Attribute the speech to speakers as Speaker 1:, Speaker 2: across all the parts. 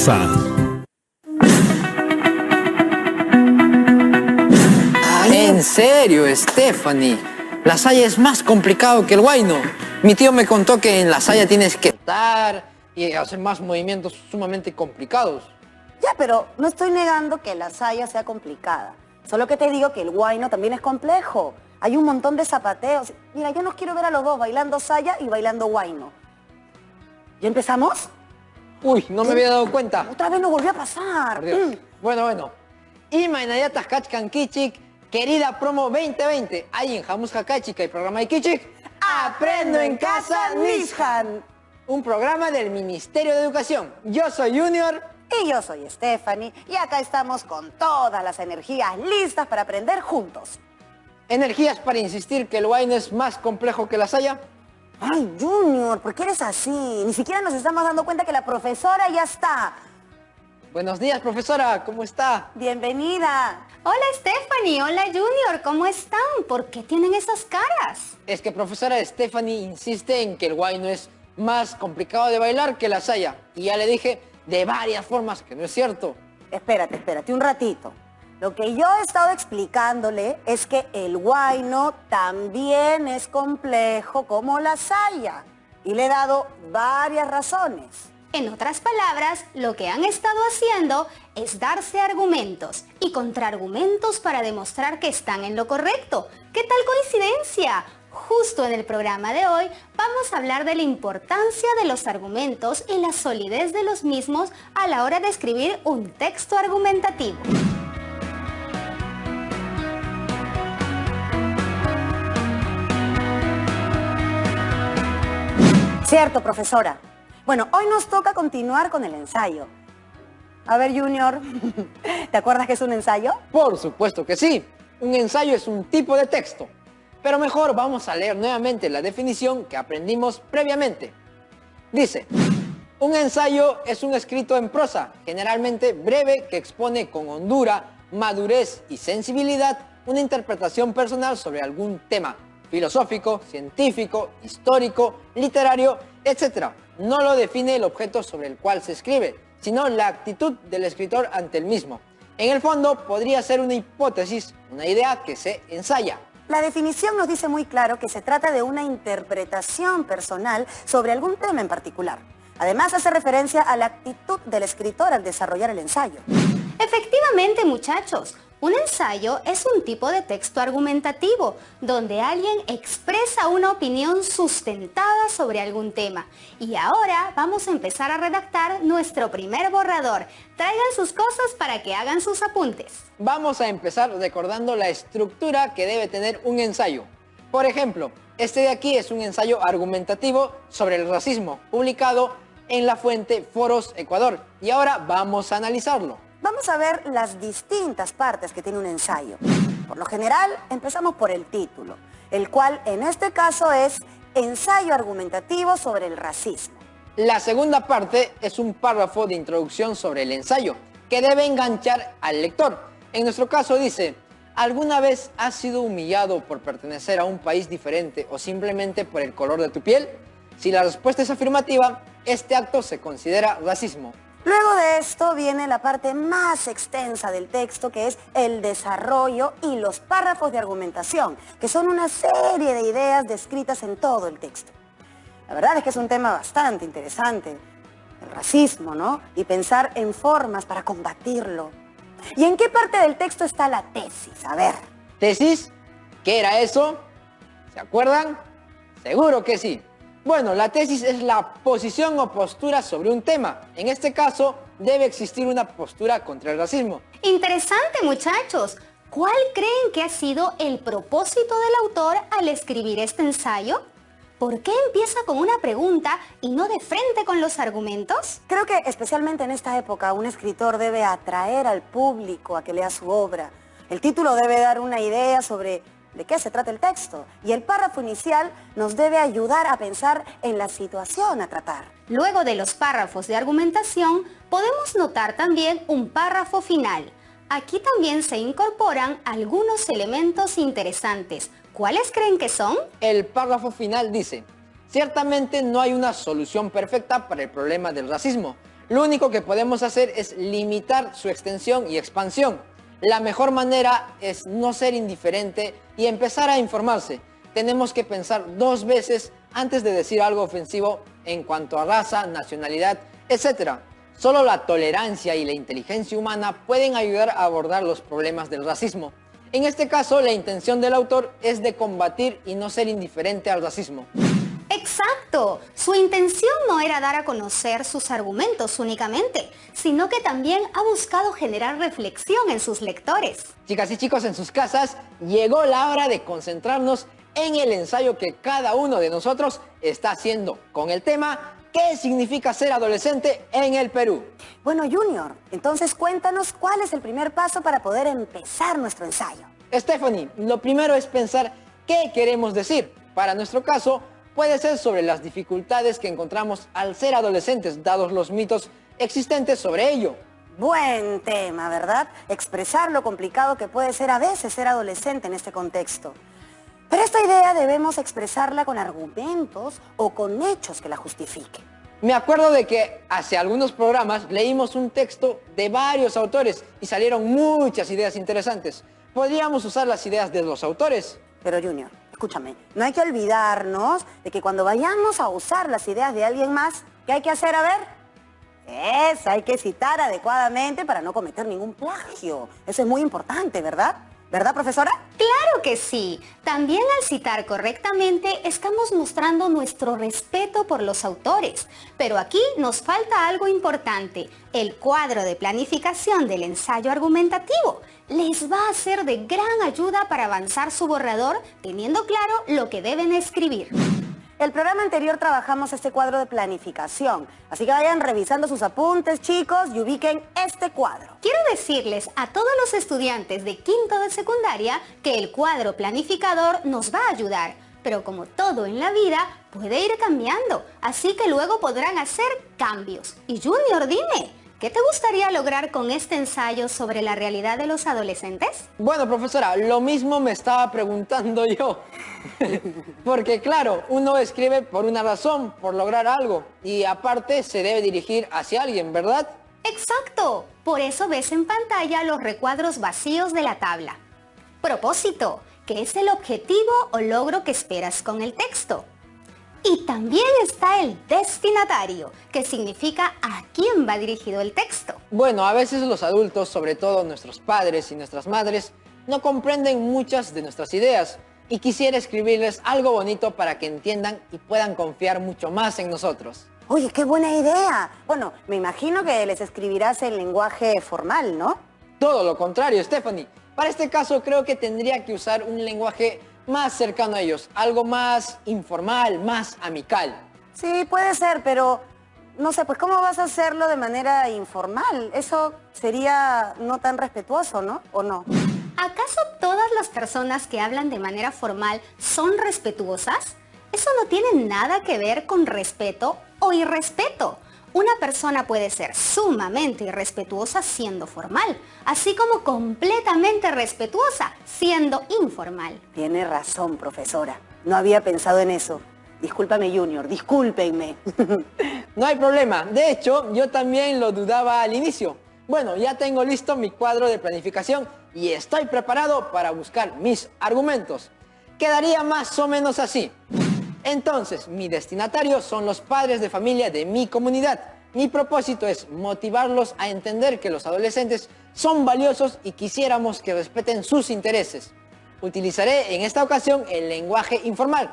Speaker 1: prosa.
Speaker 2: ¿En serio, Stephanie? La saya es más complicado que el huayno. Mi tío me contó que en la saya tienes que saltar y hacer más movimientos sumamente complicados.
Speaker 3: Ya, pero no estoy negando que la saya sea complicada. Solo que te digo que el huayno también es complejo. Hay un montón de zapateos. Mira, yo los quiero ver a los dos bailando saya y bailando huayno. ¿Ya empezamos?
Speaker 2: Uy, no me había dado cuenta.
Speaker 3: Otra vez nos volvió a pasar.
Speaker 2: Por Dios. Bueno. Imainayatas Kachkan Kichik, querida promo 2020. Ahí en Jamus Hakachika y programa de Kichik.
Speaker 3: Aprendo en casa, Nishan.
Speaker 2: Un programa del Ministerio de Educación. Yo soy Junior.
Speaker 3: Y yo soy Stephanie. Y acá estamos con todas las energías listas para aprender juntos.
Speaker 2: ¿Energías para insistir que el huayno es más complejo que la saya?
Speaker 3: Ay, Junior, ¿por qué eres así? Ni siquiera nos estamos dando cuenta que la profesora ya está.
Speaker 2: Buenos días, profesora. ¿Cómo está?
Speaker 3: Bienvenida.
Speaker 4: Hola, Stephanie. Hola, Junior. ¿Cómo están? ¿Por qué tienen esas caras?
Speaker 2: Es que profesora Stephanie insiste en que el huayno es más complicado de bailar que la saya. Y ya le dije de varias formas que no es cierto.
Speaker 3: Espérate un ratito. Lo que yo he estado explicándole es que el huayno también es complejo como la saya. Y le he dado varias razones.
Speaker 4: En otras palabras, lo que han estado haciendo es darse argumentos y contraargumentos para demostrar que están en lo correcto. ¿Qué tal coincidencia? Justo en el programa de hoy vamos a hablar de la importancia de los argumentos y la solidez de los mismos a la hora de escribir un texto argumentativo.
Speaker 3: Cierto, profesora. Bueno, hoy nos toca continuar con el ensayo. A ver, Junior, ¿te acuerdas que es un ensayo?
Speaker 2: Por supuesto que sí. Un ensayo es un tipo de texto. Pero mejor vamos a leer nuevamente la definición que aprendimos previamente. Dice, un ensayo es un escrito en prosa, generalmente breve, que expone con hondura, madurez y sensibilidad una interpretación personal sobre algún tema filosófico, científico, histórico, literario, etc. No lo define el objeto sobre el cual se escribe, sino la actitud del escritor ante el mismo. En el fondo, podría ser una hipótesis, una idea que se ensaya.
Speaker 3: La definición nos dice muy claro que se trata de una interpretación personal sobre algún tema en particular. Además, hace referencia a la actitud del escritor al desarrollar el ensayo.
Speaker 4: Efectivamente, muchachos. Un ensayo es un tipo de texto argumentativo donde alguien expresa una opinión sustentada sobre algún tema. Y ahora vamos a empezar a redactar nuestro primer borrador. Traigan sus cosas para que hagan sus apuntes.
Speaker 2: Vamos a empezar recordando la estructura que debe tener un ensayo. Por ejemplo, este de aquí es un ensayo argumentativo sobre el racismo, publicado en la fuente Foros Ecuador. Y ahora vamos a analizarlo.
Speaker 3: Vamos a ver las distintas partes que tiene un ensayo. Por lo general, empezamos por el título, el cual en este caso es Ensayo argumentativo sobre el racismo.
Speaker 2: La segunda parte es un párrafo de introducción sobre el ensayo, que debe enganchar al lector. En nuestro caso dice, ¿alguna vez has sido humillado por pertenecer a un país diferente o simplemente por el color de tu piel? Si la respuesta es afirmativa, este acto se considera racismo.
Speaker 3: Luego de esto viene la parte más extensa del texto, que es el desarrollo y los párrafos de argumentación, que son una serie de ideas descritas en todo el texto. La verdad es que es un tema bastante interesante, el racismo, ¿no? Y pensar en formas para combatirlo. ¿Y en qué parte del texto está la tesis? A ver.
Speaker 2: ¿Tesis? ¿Qué era eso? ¿Se acuerdan? Seguro que sí. Bueno, la tesis es la posición o postura sobre un tema. En este caso, debe existir una postura contra el racismo.
Speaker 4: Interesante, muchachos. ¿Cuál creen que ha sido el propósito del autor al escribir este ensayo? ¿Por qué empieza con una pregunta y no de frente con los argumentos?
Speaker 3: Creo que especialmente en esta época un escritor debe atraer al público a que lea su obra. El título debe dar una idea sobre de qué se trata el texto y el párrafo inicial nos debe ayudar a pensar en la situación a tratar.
Speaker 4: Luego de los párrafos de argumentación, podemos notar también un párrafo final. Aquí también se incorporan algunos elementos interesantes. ¿Cuáles creen que son?
Speaker 2: El párrafo final dice, Ciertamente no hay una solución perfecta para el problema del racismo. Lo único que podemos hacer es limitar su extensión y expansión. La mejor manera es no ser indiferente y empezar a informarse. Tenemos que pensar 2 veces antes de decir algo ofensivo en cuanto a raza, nacionalidad, etc. Solo la tolerancia y la inteligencia humana pueden ayudar a abordar los problemas del racismo. En este caso, la intención del autor es de combatir y no ser indiferente al racismo.
Speaker 4: Exacto, su intención no era dar a conocer sus argumentos únicamente, sino que también ha buscado generar reflexión en sus lectores.
Speaker 2: Chicas y chicos en sus casas, llegó la hora de concentrarnos en el ensayo que cada uno de nosotros está haciendo con el tema ¿qué significa ser adolescente en el Perú?
Speaker 3: Bueno, Junior, entonces cuéntanos cuál es el primer paso para poder empezar nuestro ensayo.
Speaker 2: Stephanie, lo primero es pensar qué queremos decir. Para nuestro caso, puede ser sobre las dificultades que encontramos al ser adolescentes, dados los mitos existentes sobre ello.
Speaker 3: Buen tema, ¿verdad? Expresar lo complicado que puede ser a veces ser adolescente en este contexto. Pero esta idea debemos expresarla con argumentos o con hechos que la justifiquen.
Speaker 2: Me acuerdo de que hace algunos programas leímos un texto de varios autores y salieron muchas ideas interesantes. ¿Podríamos usar las ideas de los autores?
Speaker 3: Pero Junior, escúchame, no hay que olvidarnos de que cuando vayamos a usar las ideas de alguien más, ¿qué hay que hacer? A ver, hay que citar adecuadamente para no cometer ningún plagio. Eso es muy importante, ¿verdad? ¿Verdad, profesora?
Speaker 4: ¡Claro que sí! También al citar correctamente estamos mostrando nuestro respeto por los autores. Pero aquí nos falta algo importante, el cuadro de planificación del ensayo argumentativo. Les va a ser de gran ayuda para avanzar su borrador, teniendo claro lo que deben escribir.
Speaker 3: El programa anterior trabajamos este cuadro de planificación, así que vayan revisando sus apuntes, chicos, y ubiquen este cuadro.
Speaker 4: Quiero decirles a todos los estudiantes de quinto de secundaria que el cuadro planificador nos va a ayudar, pero como todo en la vida, puede ir cambiando, así que luego podrán hacer cambios. Y Junior, dime, ¿qué te gustaría lograr con este ensayo sobre la realidad de los adolescentes?
Speaker 2: Bueno, profesora, lo mismo me estaba preguntando yo. Porque claro, uno escribe por una razón, por lograr algo. Y aparte se debe dirigir hacia alguien, ¿verdad?
Speaker 4: ¡Exacto! Por eso ves en pantalla los recuadros vacíos de la tabla. Propósito, ¿qué es el objetivo o logro que esperas con el texto? Y también está el destinatario, que significa a quién va dirigido el texto.
Speaker 2: Bueno, a veces los adultos, sobre todo nuestros padres y nuestras madres, no comprenden muchas de nuestras ideas y quisiera escribirles algo bonito para que entiendan y puedan confiar mucho más en nosotros.
Speaker 3: Oye, qué buena idea. Bueno, me imagino que les escribirás en lenguaje formal, ¿no?
Speaker 2: Todo lo contrario, Stephanie. Para este caso creo que tendría que usar un lenguaje más cercano a ellos, algo más informal, más amical.
Speaker 3: Sí, puede ser, pero no sé, pues ¿cómo vas a hacerlo de manera informal? Eso sería no tan respetuoso, ¿no? ¿O no?
Speaker 4: ¿Acaso todas las personas que hablan de manera formal son respetuosas? Eso no tiene nada que ver con respeto o irrespeto. Una persona puede ser sumamente irrespetuosa siendo formal, así como completamente respetuosa siendo informal.
Speaker 3: Tiene razón, profesora. No había pensado en eso. Discúlpame, Junior, discúlpenme.
Speaker 2: No hay problema. De hecho, yo también lo dudaba al inicio. Bueno, ya tengo listo mi cuadro de planificación y estoy preparado para buscar mis argumentos. Quedaría más o menos así. Entonces, mi destinatario son los padres de familia de mi comunidad. Mi propósito es motivarlos a entender que los adolescentes son valiosos y quisiéramos que respeten sus intereses. Utilizaré en esta ocasión el lenguaje informal.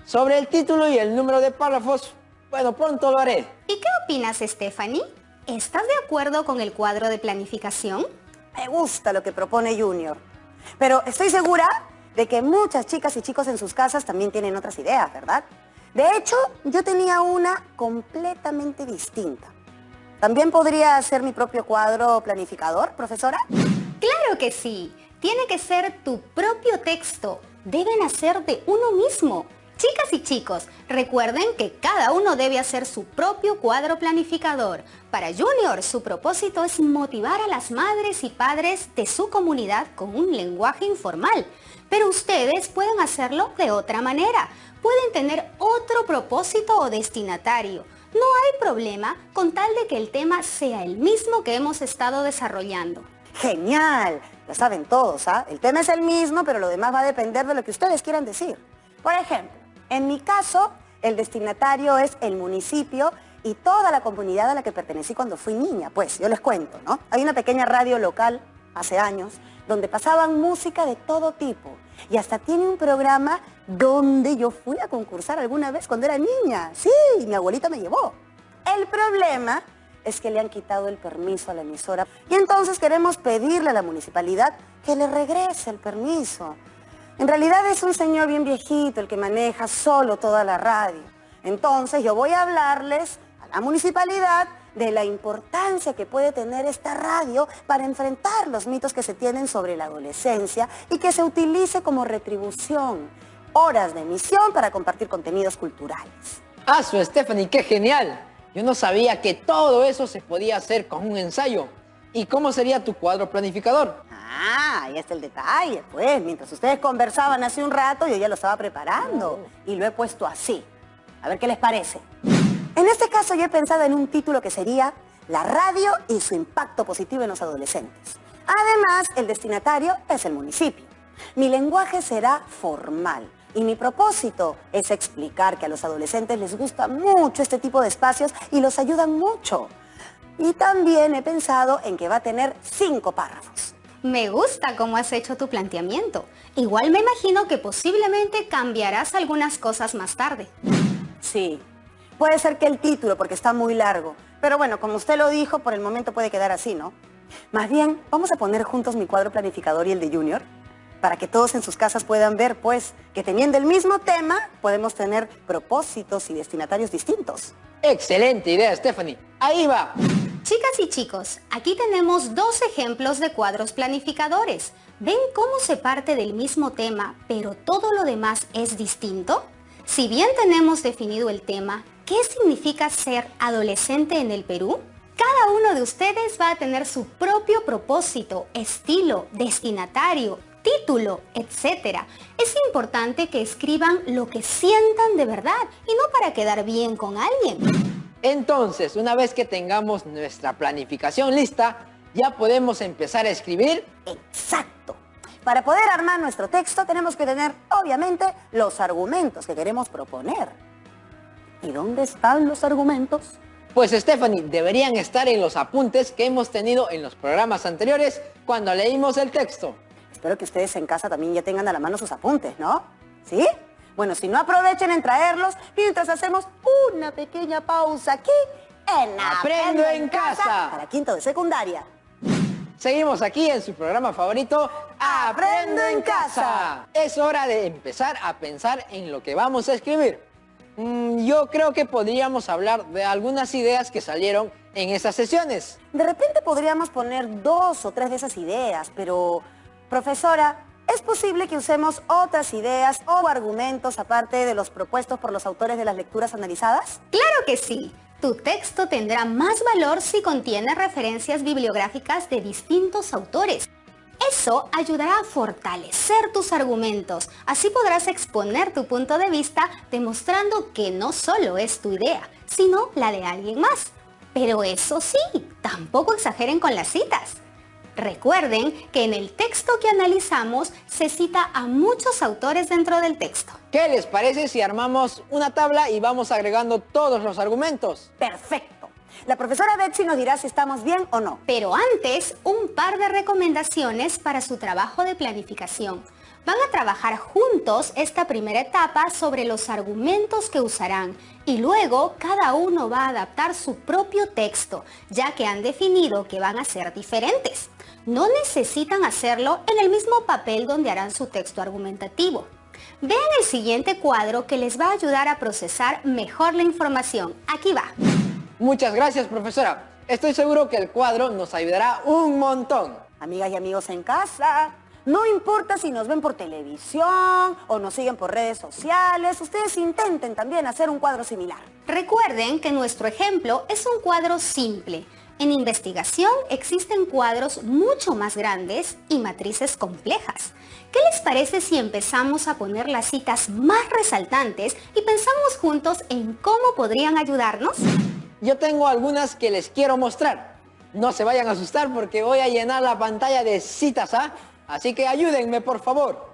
Speaker 2: Sobre el título y el número de párrafos, bueno, pronto lo haré.
Speaker 4: ¿Y qué opinas, Stephanie? ¿Estás de acuerdo con el cuadro de planificación?
Speaker 3: Me gusta lo que propone Junior. Pero estoy segura de que muchas chicas y chicos en sus casas también tienen otras ideas, ¿verdad? De hecho, yo tenía una completamente distinta. ¿También podría hacer mi propio cuadro planificador, profesora?
Speaker 4: ¡Claro que sí! Tiene que ser tu propio texto. Debe nacer de uno mismo. Chicas y chicos, recuerden que cada uno debe hacer su propio cuadro planificador. Para Junior, su propósito es motivar a las madres y padres de su comunidad con un lenguaje informal. pero ustedes pueden hacerlo de otra manera. Pueden tener otro propósito o destinatario. No hay problema con tal de que el tema sea el mismo que hemos estado desarrollando.
Speaker 3: ¡Genial! Ya saben todos, ¿ah? El tema es el mismo, pero lo demás va a depender de lo que ustedes quieran decir. Por ejemplo, en mi caso, el destinatario es el municipio y toda la comunidad a la que pertenecí cuando fui niña. Pues, yo les cuento, ¿no? Hay una pequeña radio local, hace años, donde pasaban música de todo tipo. Y hasta tiene un programa donde yo fui a concursar alguna vez cuando era niña. Sí, mi abuelita me llevó. El problema es que le han quitado el permiso a la emisora. Y entonces queremos pedirle a la municipalidad que le regrese el permiso. En realidad es un señor bien viejito el que maneja solo toda la radio. Entonces yo voy a hablarles a la municipalidad de la importancia que puede tener esta radio para enfrentar los mitos que se tienen sobre la adolescencia y que se utilice como retribución. Horas de emisión para compartir contenidos culturales.
Speaker 2: ¡Asu, Stephanie, qué genial! Yo no sabía que todo eso se podía hacer con un ensayo. ¿Y cómo sería tu cuadro planificador?
Speaker 3: Ah, ahí está el detalle, pues. Mientras ustedes conversaban hace un rato, yo ya lo estaba preparando. Y lo he puesto así. A ver qué les parece. En este caso yo he pensado en un título que sería La radio y su impacto positivo en los adolescentes. Además, el destinatario es el municipio. Mi lenguaje será formal. Y mi propósito es explicar que a los adolescentes les gusta mucho este tipo de espacios y los ayudan mucho. Y también he pensado en que va a tener 5 párrafos.
Speaker 4: Me gusta cómo has hecho tu planteamiento. Igual me imagino que posiblemente cambiarás algunas cosas más tarde.
Speaker 3: Sí, puede ser que el título, porque está muy largo. Pero bueno, como usted lo dijo, por el momento puede quedar así, ¿no? Más bien, vamos a poner juntos mi cuadro planificador y el de Junior, para que todos en sus casas puedan ver, pues, que teniendo el mismo tema, podemos tener propósitos y destinatarios distintos.
Speaker 2: ¡Excelente idea, Stephanie! ¡Ahí va!
Speaker 4: Chicas y chicos, aquí tenemos 2 ejemplos de cuadros planificadores. ¿Ven cómo se parte del mismo tema, pero todo lo demás es distinto? Si bien tenemos definido el tema, ¿qué significa ser adolescente en el Perú? Cada uno de ustedes va a tener su propio propósito, estilo, destinatario, título, etc. Es importante que escriban lo que sientan de verdad y no para quedar bien con alguien.
Speaker 2: Entonces, una vez que tengamos nuestra planificación lista, ya podemos empezar a escribir.
Speaker 3: Exacto. Para poder armar nuestro texto tenemos que tener, obviamente, los argumentos que queremos proponer. ¿Y dónde están los argumentos?
Speaker 2: Pues Stephanie, deberían estar en los apuntes que hemos tenido en los programas anteriores cuando leímos el texto.
Speaker 3: Espero que ustedes en casa también ya tengan a la mano sus apuntes, ¿no? ¿Sí? Bueno, si no, aprovechen en traerlos mientras hacemos una pequeña pausa aquí en
Speaker 2: Aprendo en Casa.
Speaker 3: Para quinto de secundaria.
Speaker 2: Seguimos aquí en su programa favorito, Aprendo en Casa. Es hora de empezar a pensar en lo que vamos a escribir. Yo creo que podríamos hablar de algunas ideas que salieron en esas sesiones.
Speaker 3: De repente podríamos poner 2 o 3 de esas ideas, pero, profesora, ¿es posible que usemos otras ideas o argumentos aparte de los propuestos por los autores de las lecturas analizadas?
Speaker 4: ¡Claro que sí! Tu texto tendrá más valor si contiene referencias bibliográficas de distintos autores. Eso ayudará a fortalecer tus argumentos. Así podrás exponer tu punto de vista demostrando que no solo es tu idea, sino la de alguien más. Pero eso sí, tampoco exageren con las citas. Recuerden que en el texto que analizamos se cita a muchos autores dentro del texto.
Speaker 2: ¿Qué les parece si armamos una tabla y vamos agregando todos los argumentos?
Speaker 3: ¡Perfecto! La profesora Betsy nos dirá si estamos bien o no.
Speaker 4: Pero antes, un par de recomendaciones para su trabajo de planificación. Van a trabajar juntos esta primera etapa sobre los argumentos que usarán y luego cada uno va a adaptar su propio texto, ya que han definido que van a ser diferentes. No necesitan hacerlo en el mismo papel donde harán su texto argumentativo. Vean el siguiente cuadro que les va a ayudar a procesar mejor la información. Aquí va.
Speaker 2: Muchas gracias, profesora. Estoy seguro que el cuadro nos ayudará un montón.
Speaker 3: Amigas y amigos en casa, No importa si nos ven por televisión o nos siguen por redes sociales, ustedes intenten también hacer un cuadro similar.
Speaker 4: Recuerden que nuestro ejemplo es un cuadro simple. En investigación existen cuadros mucho más grandes y matrices complejas. ¿Qué les parece si empezamos a poner las citas más resaltantes y pensamos juntos en cómo podrían ayudarnos?
Speaker 2: Yo tengo algunas que les quiero mostrar. No se vayan a asustar porque voy a llenar la pantalla de citas, ¿ah? Así que ayúdenme, por favor.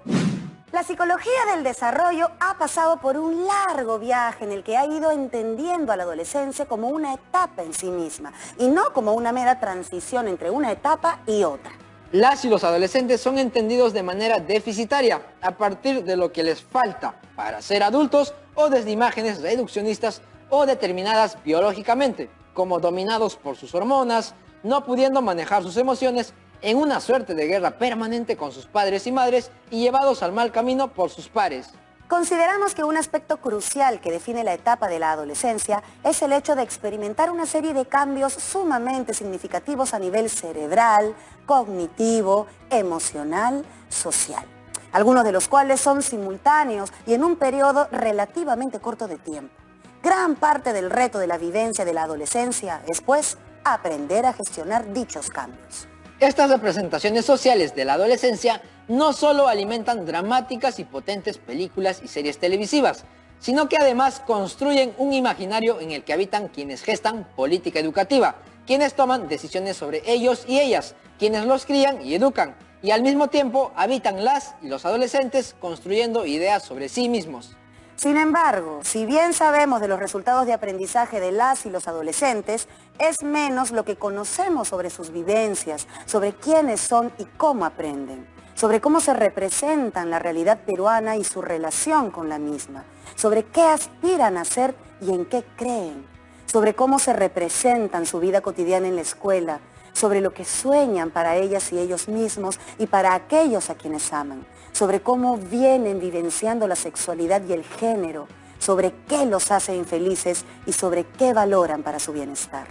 Speaker 3: La psicología del desarrollo ha pasado por un largo viaje en el que ha ido entendiendo a la adolescencia como una etapa en sí misma y no como una mera transición entre una etapa y otra.
Speaker 2: Las y los adolescentes son entendidos de manera deficitaria a partir de lo que les falta para ser adultos o desde imágenes reduccionistas o determinadas biológicamente, como dominados por sus hormonas, no pudiendo manejar sus emociones, en una suerte de guerra permanente con sus padres y madres y llevados al mal camino por sus pares.
Speaker 3: Consideramos que un aspecto crucial que define la etapa de la adolescencia es el hecho de experimentar una serie de cambios sumamente significativos a nivel cerebral, cognitivo, emocional, social. Algunos de los cuales son simultáneos y en un periodo relativamente corto de tiempo. Gran parte del reto de la vivencia de la adolescencia es, pues, aprender a gestionar dichos cambios.
Speaker 2: Estas representaciones sociales de la adolescencia no solo alimentan dramáticas y potentes películas y series televisivas, sino que además construyen un imaginario en el que habitan quienes gestan política educativa, quienes toman decisiones sobre ellos y ellas, quienes los crían y educan, y al mismo tiempo habitan las y los adolescentes construyendo ideas sobre sí mismos.
Speaker 3: Sin embargo, si bien sabemos de los resultados de aprendizaje de las y los adolescentes, es menos lo que conocemos sobre sus vivencias, sobre quiénes son y cómo aprenden, sobre cómo se representan la realidad peruana y su relación con la misma, sobre qué aspiran a ser y en qué creen, sobre cómo se representan su vida cotidiana en la escuela, sobre lo que sueñan para ellas y ellos mismos y para aquellos a quienes aman, sobre cómo vienen vivenciando la sexualidad y el género, sobre qué los hace infelices y sobre qué valoran para su bienestar.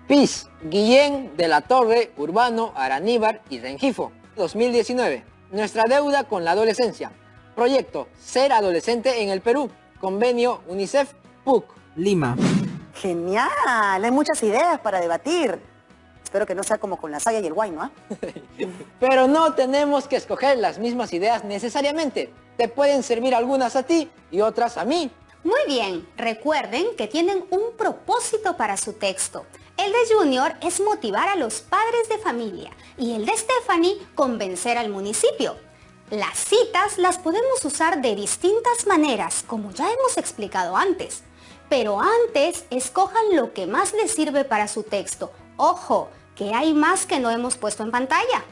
Speaker 2: Piz, Guillén, De la Torre, Urbano, Araníbar y Rengifo, 2019. Nuestra deuda con la adolescencia. Proyecto Ser Adolescente en el Perú. Convenio UNICEF, PUC, Lima.
Speaker 3: ¡Genial! Hay muchas ideas para debatir. Espero que no sea como con la saya y el guay, ¿no?
Speaker 2: Pero no tenemos que escoger las mismas ideas necesariamente. Te pueden servir algunas a ti y otras a mí.
Speaker 4: Muy bien, recuerden que tienen un propósito para su texto. El de Junior es motivar a los padres de familia y el de Stephanie convencer al municipio. Las citas las podemos usar de distintas maneras, como ya hemos explicado antes. Pero antes, escojan lo que más les sirve para su texto. ¡Ojo! Que hay más que no hemos puesto en pantalla.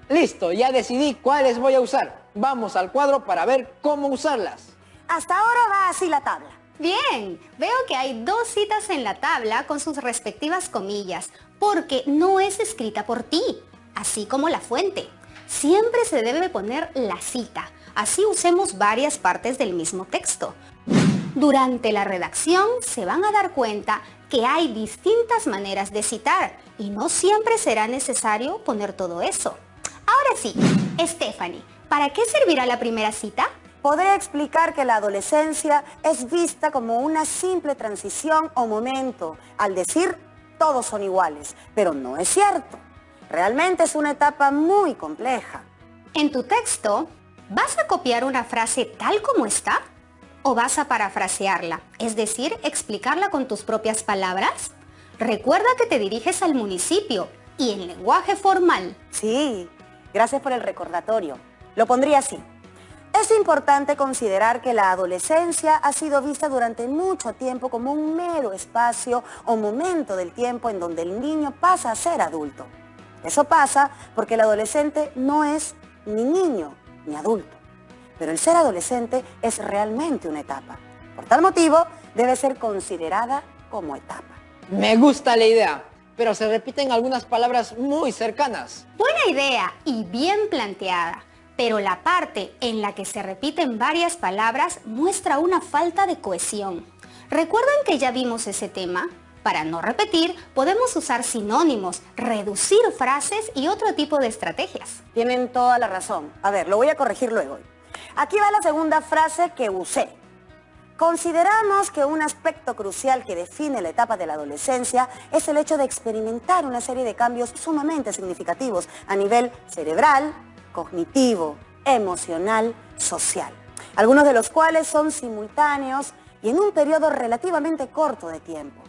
Speaker 2: Listo, ya decidí cuáles voy a usar. Vamos al cuadro para ver cómo usarlas.
Speaker 3: Hasta ahora va así la tabla.
Speaker 4: Bien, veo que hay dos citas en la tabla con sus respectivas comillas, porque no es escrita por ti, así como la fuente. Siempre se debe poner la cita, así usemos varias partes del mismo texto. Durante la redacción se van a dar cuenta que hay distintas maneras de citar y no siempre será necesario poner todo eso. Ahora sí, Stephanie, ¿para qué servirá la primera cita?
Speaker 3: Podré explicar que la adolescencia es vista como una simple transición o momento, al decir todos son iguales, pero no es cierto. Realmente es una etapa muy compleja.
Speaker 4: En tu texto, ¿vas a copiar una frase tal como está? ¿O vas a parafrasearla? Es decir, explicarla con tus propias palabras. Recuerda que te diriges al municipio y en lenguaje formal.
Speaker 3: Sí, gracias por el recordatorio. Lo pondría así. Es importante considerar que la adolescencia ha sido vista durante mucho tiempo como un mero espacio o momento del tiempo en donde el niño pasa a ser adulto. Eso pasa porque el adolescente no es ni niño ni adulto. Pero el ser adolescente es realmente una etapa. Por tal motivo, debe ser considerada como etapa.
Speaker 2: Me gusta la idea, pero se repiten algunas palabras muy cercanas.
Speaker 4: Buena idea y bien planteada. Pero la parte en la que se repiten varias palabras muestra una falta de cohesión. ¿Recuerdan que ya vimos ese tema? Para no repetir, podemos usar sinónimos, reducir frases y otro tipo de estrategias.
Speaker 3: Tienen toda la razón. A ver, lo voy a corregir luego. Aquí va la segunda frase que usé. Consideramos que un aspecto crucial que define la etapa de la adolescencia es el hecho de experimentar una serie de cambios sumamente significativos a nivel cerebral, cognitivo, emocional, social. Algunos de los cuales son simultáneos y en un periodo relativamente corto de tiempo.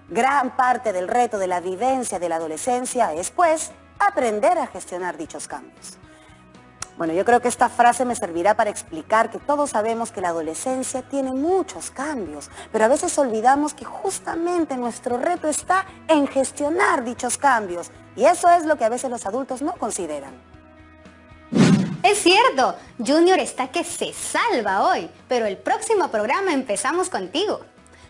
Speaker 3: Gran parte del reto de la vivencia de la adolescencia es, pues, aprender a gestionar dichos cambios. Bueno, yo creo que esta frase me servirá para explicar que todos sabemos que la adolescencia tiene muchos cambios, pero a veces olvidamos que justamente nuestro reto está en gestionar dichos cambios. Y eso es lo que a veces los adultos no consideran.
Speaker 4: Es cierto, Junior está que se salva hoy, pero el próximo programa empezamos contigo.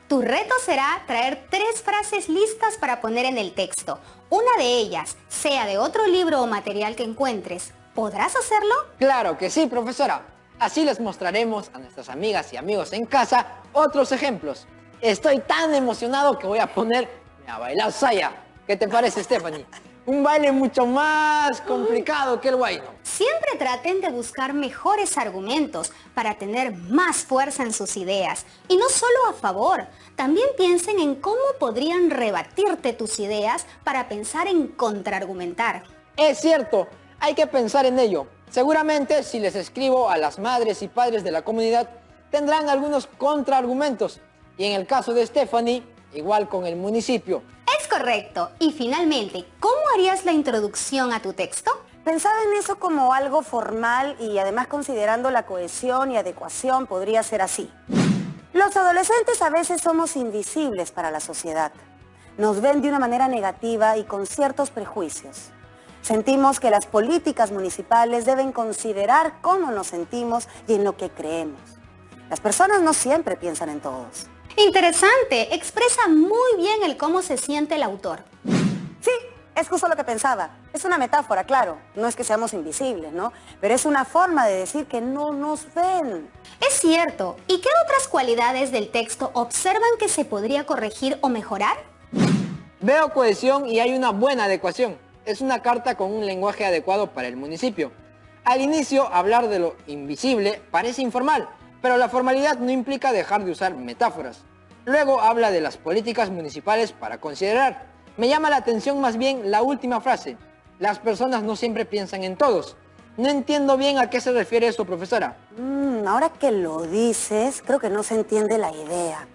Speaker 4: Tu reto será traer 3 frases listas para poner en el texto. Una de ellas, sea de otro libro o material que encuentres. ¿Podrás hacerlo?
Speaker 2: Claro que sí, profesora. Así les mostraremos a nuestras amigas y amigos en casa otros ejemplos. Estoy tan emocionado que voy a ponerme a bailar saya. ¿Qué te parece, Stephanie? Un baile mucho más complicado que el guayno.
Speaker 4: Siempre traten de buscar mejores argumentos para tener más fuerza en sus ideas. Y no solo a favor, también piensen en cómo podrían rebatirte tus ideas para pensar en contraargumentar.
Speaker 2: Es cierto, hay que pensar en ello. Seguramente si les escribo a las madres y padres de la comunidad, tendrán algunos contraargumentos. Y en el caso de Stephanie, igual con el municipio.
Speaker 4: Es correcto. Y finalmente, ¿cómo harías la introducción a tu texto?
Speaker 3: Pensaba en eso como algo formal y además considerando la cohesión y adecuación podría ser así. Los adolescentes a veces somos invisibles para la sociedad. Nos ven de una manera negativa y con ciertos prejuicios. Sentimos que las políticas municipales deben considerar cómo nos sentimos y en lo que creemos. Las personas no siempre piensan en todos.
Speaker 4: Interesante, expresa muy bien el cómo se siente el autor.
Speaker 3: Sí, es justo lo que pensaba. Es una metáfora, claro. No es que seamos invisibles, ¿no? Pero es una forma de decir que no nos ven.
Speaker 4: Es cierto. ¿Y qué otras cualidades del texto observan que se podría corregir o mejorar?
Speaker 2: Veo cohesión y hay una buena adecuación. Es una carta con un lenguaje adecuado para el municipio. Al inicio, hablar de lo invisible parece informal, pero la formalidad no implica dejar de usar metáforas. Luego habla de las políticas municipales para considerar. Me llama la atención más bien la última frase. Las personas no siempre piensan en todos. No entiendo bien a qué se refiere eso, profesora.
Speaker 3: Ahora que lo dices, creo que no se entiende la idea.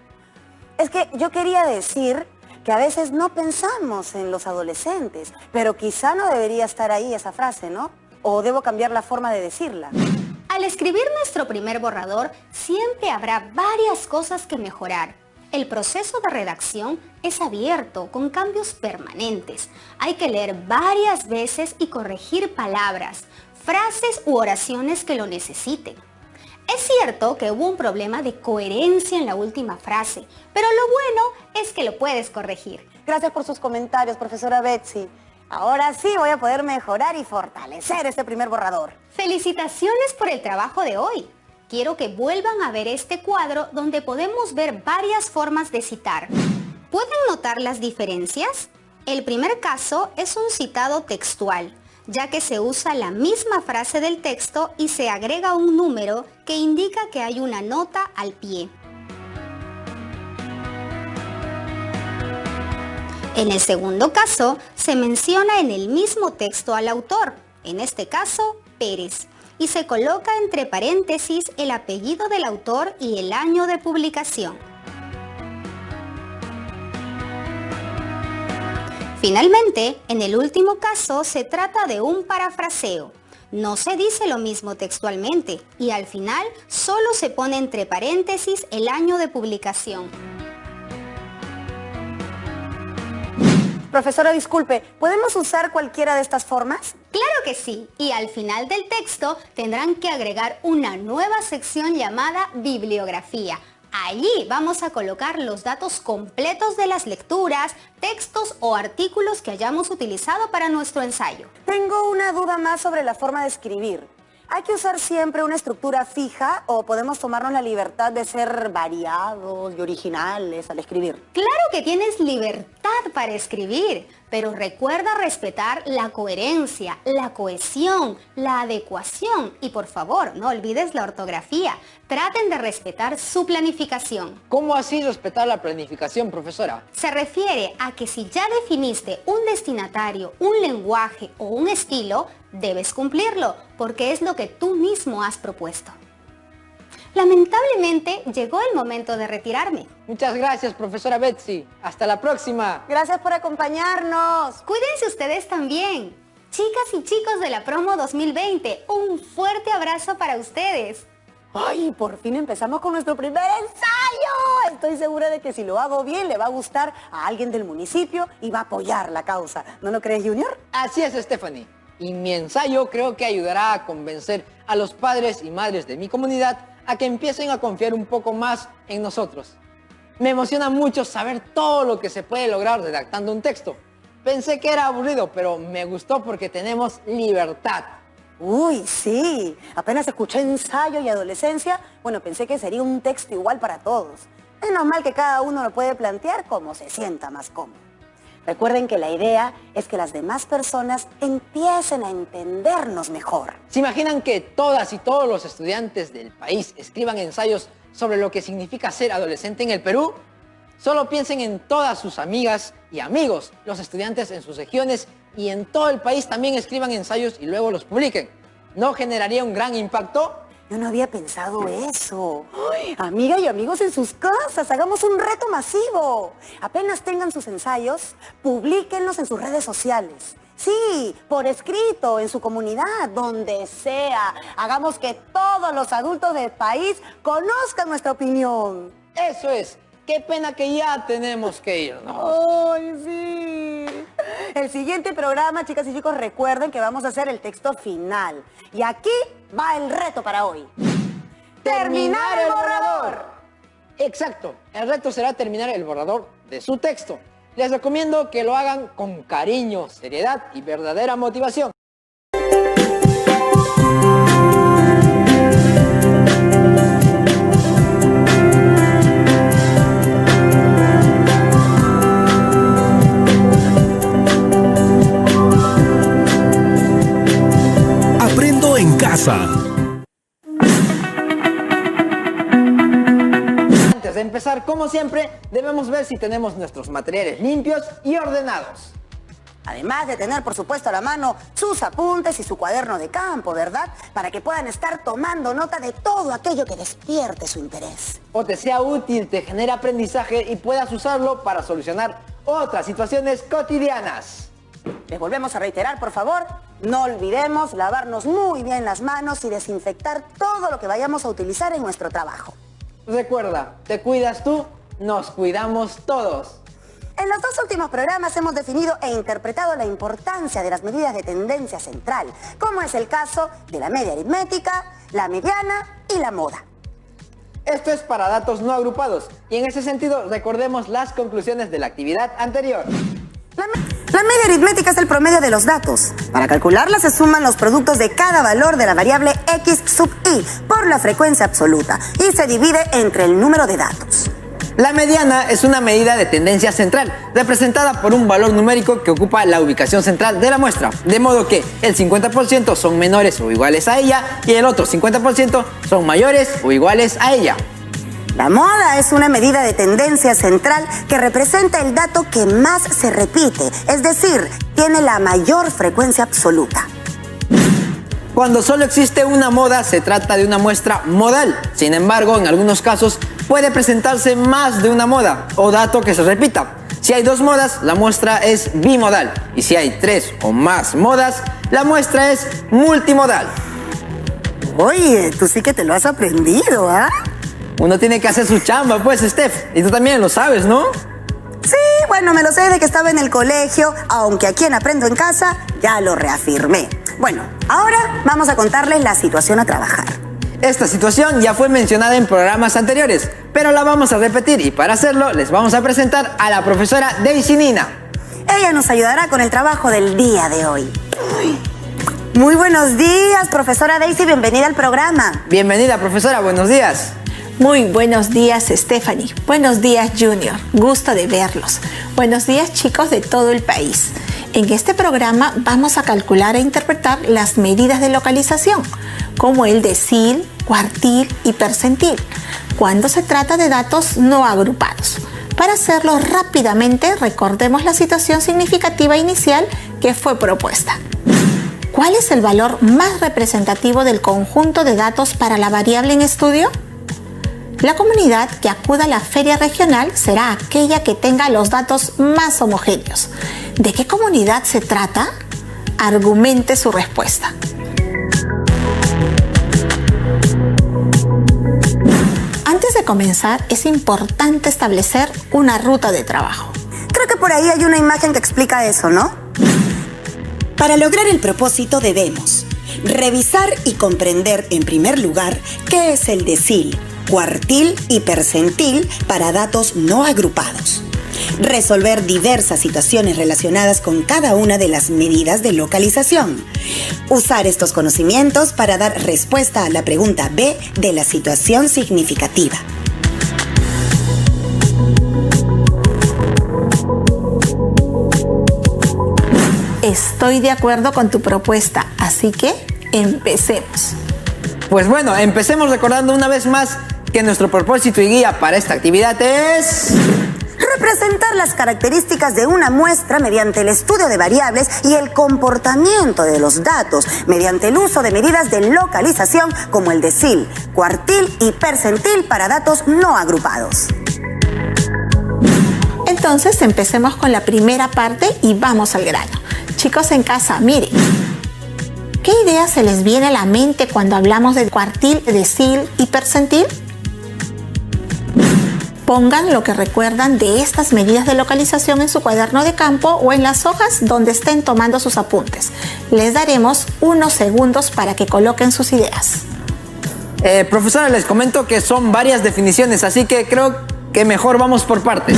Speaker 3: Es que yo quería decir que a veces no pensamos en los adolescentes, pero quizá no debería estar ahí esa frase, ¿no? ¿O debo cambiar la forma de decirla?
Speaker 4: Al escribir nuestro primer borrador, siempre habrá varias cosas que mejorar. El proceso de redacción es abierto, con cambios permanentes. Hay que leer varias veces y corregir palabras, frases u oraciones que lo necesiten. Es cierto que hubo un problema de coherencia en la última frase, pero lo bueno es que lo puedes corregir.
Speaker 3: Gracias por sus comentarios, profesora Betsy. Ahora sí voy a poder mejorar y fortalecer este primer borrador.
Speaker 4: Felicitaciones por el trabajo de hoy. Quiero que vuelvan a ver este cuadro donde podemos ver varias formas de citar. ¿Pueden notar las diferencias? El primer caso es un citado textual, ya que se usa la misma frase del texto y se agrega un número que indica que hay una nota al pie. En el segundo caso, se menciona en el mismo texto al autor, en este caso, Pérez, y se coloca entre paréntesis el apellido del autor y el año de publicación. Finalmente, en el último caso, se trata de un parafraseo. No se dice lo mismo textualmente y al final solo se pone entre paréntesis el año de publicación.
Speaker 3: Profesora, disculpe, ¿podemos usar cualquiera de estas formas?
Speaker 4: Claro que sí, y al final del texto tendrán que agregar una nueva sección llamada bibliografía. Allí vamos a colocar los datos completos de las lecturas, textos o artículos que hayamos utilizado para nuestro ensayo.
Speaker 3: Tengo una duda más sobre la forma de escribir. ¿Hay que usar siempre una estructura fija o podemos tomarnos la libertad de ser variados y originales al escribir?
Speaker 4: Claro que tienes libertad para escribir, pero recuerda respetar la coherencia, la cohesión, la adecuación y por favor, no olvides la ortografía. Traten de respetar su planificación.
Speaker 2: ¿Cómo así respetar la planificación, profesora?
Speaker 4: Se refiere a que si ya definiste un destinatario, un lenguaje o un estilo, debes cumplirlo, porque es lo que tú mismo has propuesto. Lamentablemente, llegó el momento de retirarme.
Speaker 2: Muchas gracias, profesora Betsy. Hasta la próxima.
Speaker 3: Gracias por acompañarnos.
Speaker 4: Cuídense ustedes también. Chicas y chicos de la promo 2020, un fuerte abrazo para ustedes.
Speaker 3: ¡Ay, por fin empezamos con nuestro primer ensayo! Estoy segura de que si lo hago bien le va a gustar a alguien del municipio y va a apoyar la causa. ¿No lo crees, Junior?
Speaker 2: Así es, Stephanie. Y mi ensayo creo que ayudará a convencer a los padres y madres de mi comunidad a que empiecen a confiar un poco más en nosotros. Me emociona mucho saber todo lo que se puede lograr redactando un texto. Pensé que era aburrido, pero me gustó porque tenemos libertad.
Speaker 3: Uy, sí. Apenas escuché ensayo y adolescencia, bueno, pensé que sería un texto igual para todos. Menos mal que cada uno lo puede plantear como se sienta más cómodo. Recuerden que la idea es que las demás personas empiecen a entendernos mejor.
Speaker 2: ¿Se imaginan que todas y todos los estudiantes del país escriban ensayos sobre lo que significa ser adolescente en el Perú? Solo piensen en todas sus amigas y amigos, los estudiantes en sus regiones y en todo el país también escriban ensayos y luego los publiquen. ¿No generaría un gran impacto?
Speaker 3: Yo no había pensado eso. ¡Ay! Amigas y amigos en sus casas, hagamos un reto masivo. Apenas tengan sus ensayos, publíquenlos en sus redes sociales. Sí, por escrito, en su comunidad, donde sea. Hagamos que todos los adultos del país conozcan nuestra opinión.
Speaker 2: Eso es. Qué pena que ya tenemos que irnos.
Speaker 3: ¡Ay, sí! El siguiente programa, chicas y chicos, recuerden que vamos a hacer el texto final. Y aquí va el reto para hoy. ¡Terminar el borrador!
Speaker 2: Exacto. El reto será terminar el borrador de su texto. Les recomiendo que lo hagan con cariño, seriedad y verdadera motivación.
Speaker 1: Aprendo en casa.
Speaker 2: Antes de empezar, como siempre, debemos ver si tenemos nuestros materiales limpios y ordenados.
Speaker 3: Además de tener, por supuesto, a la mano sus apuntes y su cuaderno de campo, ¿verdad? Para que puedan estar tomando nota de todo aquello que despierte su interés.
Speaker 2: O te sea útil, te genere aprendizaje y puedas usarlo para solucionar otras situaciones cotidianas.
Speaker 3: Les volvemos a reiterar, por favor, no olvidemos lavarnos muy bien las manos y desinfectar todo lo que vayamos a utilizar en nuestro trabajo.
Speaker 2: Recuerda, te cuidas tú, nos cuidamos todos.
Speaker 3: En los dos últimos programas hemos definido e interpretado la importancia de las medidas de tendencia central, como es el caso de la media aritmética, la mediana y la moda.
Speaker 2: Esto es para datos no agrupados y en ese sentido recordemos las conclusiones de la actividad anterior.
Speaker 3: La media aritmética es el promedio de los datos. Para calcularla se suman los productos de cada valor de la variable x sub i por la frecuencia absoluta y se divide entre el número de datos.
Speaker 2: La mediana es una medida de tendencia central, representada por un valor numérico que ocupa la ubicación central de la muestra, de modo que el 50% son menores o iguales a ella y el otro 50% son mayores o iguales a ella.
Speaker 3: La moda es una medida de tendencia central que representa el dato que más se repite, es decir, tiene la mayor frecuencia absoluta.
Speaker 2: Cuando solo existe una moda, se trata de una muestra modal. Sin embargo, en algunos casos puede presentarse más de una moda o dato que se repita. Si hay dos modas, la muestra es bimodal. Y si hay tres o más modas, la muestra es multimodal.
Speaker 3: Oye, tú sí que te lo has aprendido, ¿ah?
Speaker 2: Uno tiene que hacer su chamba, pues, Steph. Y tú también lo sabes, ¿no?
Speaker 3: Sí, bueno, me lo sé de que estaba en el colegio, aunque aquí en Aprendo en Casa ya lo reafirmé. Bueno, ahora vamos a contarles la situación a trabajar.
Speaker 2: Esta situación ya fue mencionada en programas anteriores, pero la vamos a repetir y para hacerlo les vamos a presentar a la profesora Daisy Nina.
Speaker 3: Ella nos ayudará con el trabajo del día de hoy. Muy buenos días, profesora Daisy, bienvenida al programa.
Speaker 2: Bienvenida, profesora, buenos días.
Speaker 5: Muy buenos días, Stephanie. Buenos días, Junior. Gusto de verlos. Buenos días, chicos de todo el país. En este programa vamos a calcular e interpretar las medidas de localización, como el decil, cuartil y percentil, cuando se trata de datos no agrupados. Para hacerlo rápidamente, recordemos la situación significativa inicial que fue propuesta. ¿Cuál es el valor más representativo del conjunto de datos para la variable en estudio? La comunidad que acuda a la feria regional será aquella que tenga los datos más homogéneos. ¿De qué comunidad se trata? Argumente su respuesta. Antes de comenzar, es importante establecer una ruta de trabajo.
Speaker 3: Creo que por ahí hay una imagen que explica eso, ¿no?
Speaker 6: Para lograr el propósito debemos revisar y comprender en primer lugar qué es el decil, cuartil y percentil para datos no agrupados. Resolver diversas situaciones relacionadas con cada una de las medidas de localización. Usar estos conocimientos para dar respuesta a la pregunta B de la situación significativa.
Speaker 5: Estoy de acuerdo con tu propuesta, así que empecemos.
Speaker 2: Pues bueno, empecemos recordando una vez más que nuestro propósito y guía para esta actividad es...
Speaker 3: representar las características de una muestra mediante el estudio de variables y el comportamiento de los datos mediante el uso de medidas de localización como el decil, cuartil y percentil para datos no agrupados.
Speaker 5: Entonces empecemos con la primera parte y vamos al grano. Chicos en casa, miren. ¿Qué idea se les viene a la mente cuando hablamos de cuartil, decil y percentil? Pongan lo que recuerdan de estas medidas de localización en su cuaderno de campo o en las hojas donde estén tomando sus apuntes. Les daremos unos segundos para que coloquen sus ideas.
Speaker 2: Profesora, les comento que son varias definiciones, así que creo que mejor vamos por partes.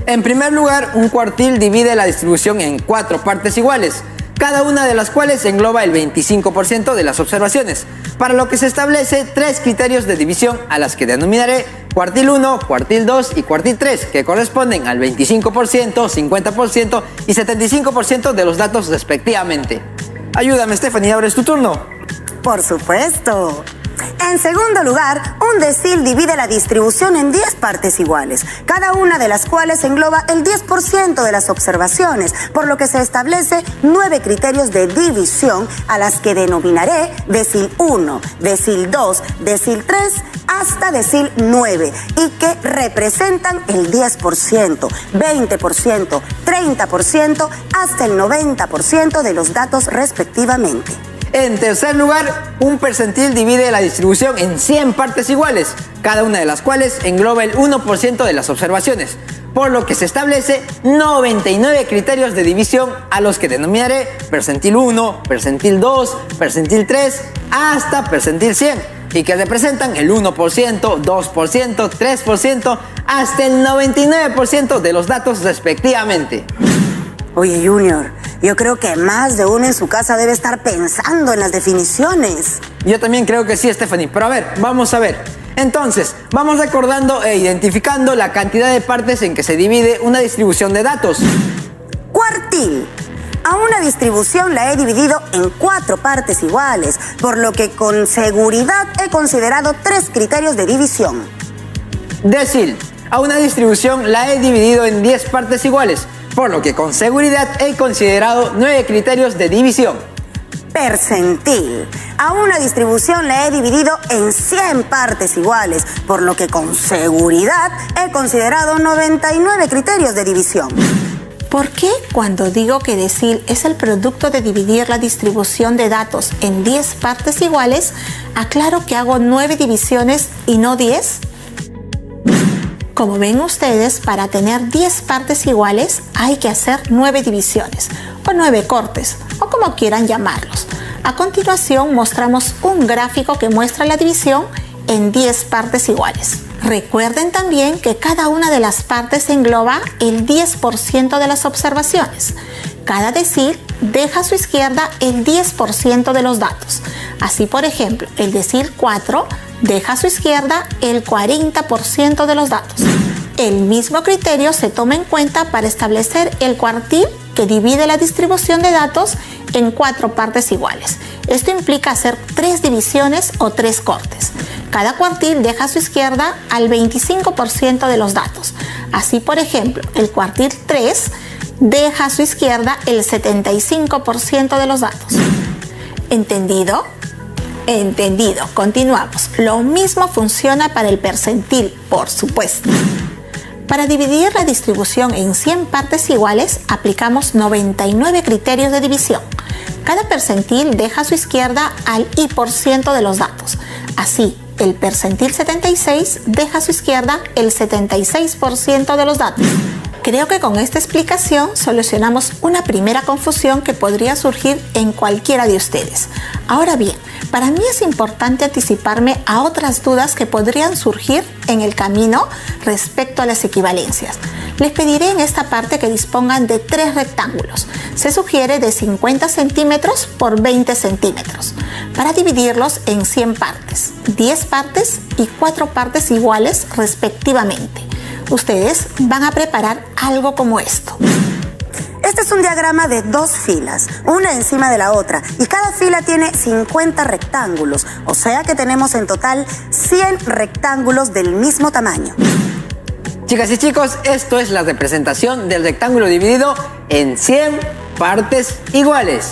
Speaker 2: En primer lugar, un cuartil divide la distribución en 4 partes iguales, cada una de las cuales engloba el 25% de las observaciones, para lo que se establece 3 criterios de división a las que denominaré cuartil 1, cuartil 2 y cuartil 3, que corresponden al 25%, 50% y 75% de los datos respectivamente. Ayúdame, Stephanie, ahora es tu turno.
Speaker 3: Por supuesto. En segundo lugar, un decil divide la distribución en 10 partes iguales, cada una de las cuales engloba el 10% de las observaciones, por lo que se establece 9 criterios de división a las que denominaré decil 1, decil 2, decil 3, hasta decil 9, y que representan el 10%, 20%, 30%, hasta el 90% de los datos respectivamente.
Speaker 2: En tercer lugar, un percentil divide la distribución en 100 partes iguales, cada una de las cuales engloba el 1% de las observaciones, por lo que se establece 99 criterios de división a los que denominaré percentil 1, percentil 2, percentil 3, hasta percentil 100, y que representan el 1%, 2%, 3%, hasta el 99% de los datos respectivamente.
Speaker 3: Oye, Junior, yo creo que más de uno en su casa debe estar pensando en las definiciones.
Speaker 2: Yo también creo que sí, Stephanie, pero a ver, vamos a ver. Entonces, vamos recordando e identificando la cantidad de partes en que se divide una distribución de datos.
Speaker 3: Cuartil. A una distribución la he dividido en 4 partes iguales, por lo que con seguridad he considerado 3 criterios de división.
Speaker 2: Decil. A una distribución la he dividido en 10 partes iguales, por lo que con seguridad he considerado 9 criterios de división.
Speaker 3: Percentil. A una distribución la he dividido en 100 partes iguales, por lo que con seguridad he considerado 99 criterios de división.
Speaker 5: ¿Por qué cuando digo que decil es el producto de dividir la distribución de datos en 10 partes iguales, aclaro que hago 9 divisiones y no 10? Como ven ustedes, para tener 10 partes iguales hay que hacer 9 divisiones o 9 cortes o como quieran llamarlos. A continuación mostramos un gráfico que muestra la división en 10 partes iguales. Recuerden también que cada una de las partes engloba el 10% de las observaciones. cada decil deja a su izquierda el 10% de los datos. Así, por ejemplo, el decil 4 deja a su izquierda el 40% de los datos. El mismo criterio se toma en cuenta para establecer el cuartil que divide la distribución de datos en 4 partes iguales. Esto implica hacer 3 divisiones o 3 cortes. Cada cuartil deja a su izquierda al 25% de los datos. Así, por ejemplo, el cuartil 3 deja a su izquierda el 75% de los datos. ¿Entendido? Entendido. Continuamos. Lo mismo funciona para el percentil, por supuesto. Para dividir la distribución en 100 partes iguales, aplicamos 99 criterios de división. Cada percentil deja a su izquierda al y% de los datos. Así, el percentil 76 deja a su izquierda el 76% de los datos. Creo que con esta explicación solucionamos una primera confusión que podría surgir en cualquiera de ustedes. Ahora bien, para mí es importante anticiparme a otras dudas que podrían surgir en el camino respecto a las equivalencias. Les pediré en esta parte que dispongan de 3 rectángulos. Se sugiere de 50 centímetros por 20 centímetros, para dividirlos en 100 partes, 10 partes y 4 partes iguales respectivamente. Ustedes van a preparar algo como esto.
Speaker 3: Este es un diagrama de 2 filas, una encima de la otra, y cada fila tiene 50 rectángulos, o sea que tenemos en total 100 rectángulos del mismo tamaño.
Speaker 2: Chicas y chicos, esto es la representación del rectángulo dividido en 100 partes iguales.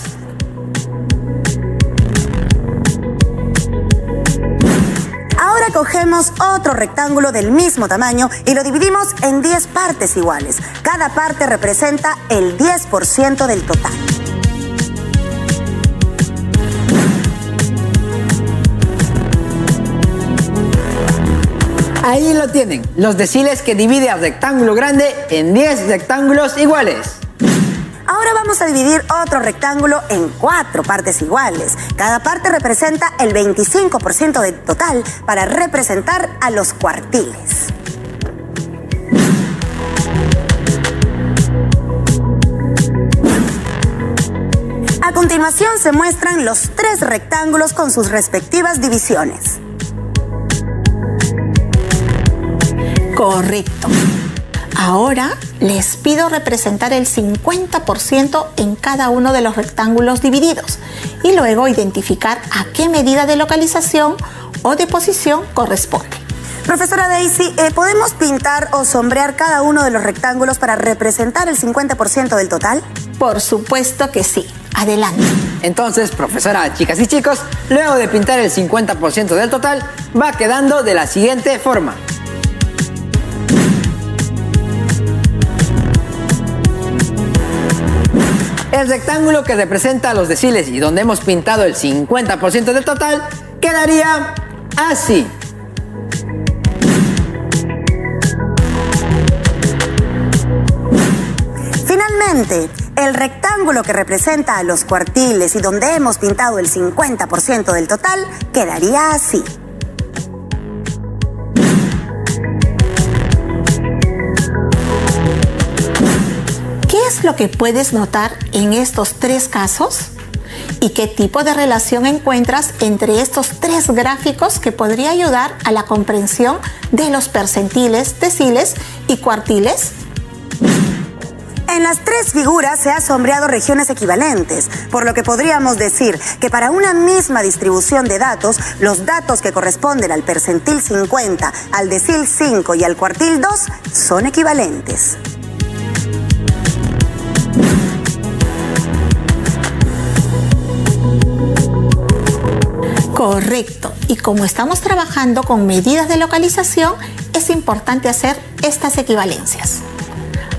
Speaker 3: Ahora cogemos otro rectángulo del mismo tamaño y lo dividimos en 10 partes iguales. Cada parte representa el 10% del total.
Speaker 2: Ahí lo tienen, los deciles que divide al rectángulo grande en 10 rectángulos iguales.
Speaker 3: Ahora vamos a dividir otro rectángulo en 4 partes iguales. Cada parte representa el 25% del total para representar a los cuartiles. A continuación se muestran los 3 rectángulos con sus respectivas divisiones.
Speaker 5: Correcto. Ahora les pido representar el 50% en cada uno de los rectángulos divididos y luego identificar a qué medida de localización o de posición corresponde.
Speaker 3: Profesora Daisy, ¿podemos pintar o sombrear cada uno de los rectángulos para representar el 50% del total?
Speaker 5: Por supuesto que sí. Adelante.
Speaker 2: Entonces, profesora, chicas y chicos, luego de pintar el 50% del total, va quedando de la siguiente forma. El rectángulo que representa a los deciles y donde hemos pintado el 50% del total quedaría así.
Speaker 3: Finalmente, el rectángulo que representa a los cuartiles y donde hemos pintado el 50% del total quedaría así.
Speaker 5: ¿Qué es lo que puedes notar en estos 3 casos? ¿Y qué tipo de relación encuentras entre estos 3 gráficos que podría ayudar a la comprensión de los percentiles, deciles y cuartiles?
Speaker 3: En las 3 figuras se ha sombreado regiones equivalentes, por lo que podríamos decir que para una misma distribución de datos, los datos que corresponden al percentil 50, al decil 5 y al cuartil 2 son equivalentes.
Speaker 5: Correcto. Y como estamos trabajando con medidas de localización, es importante hacer estas equivalencias.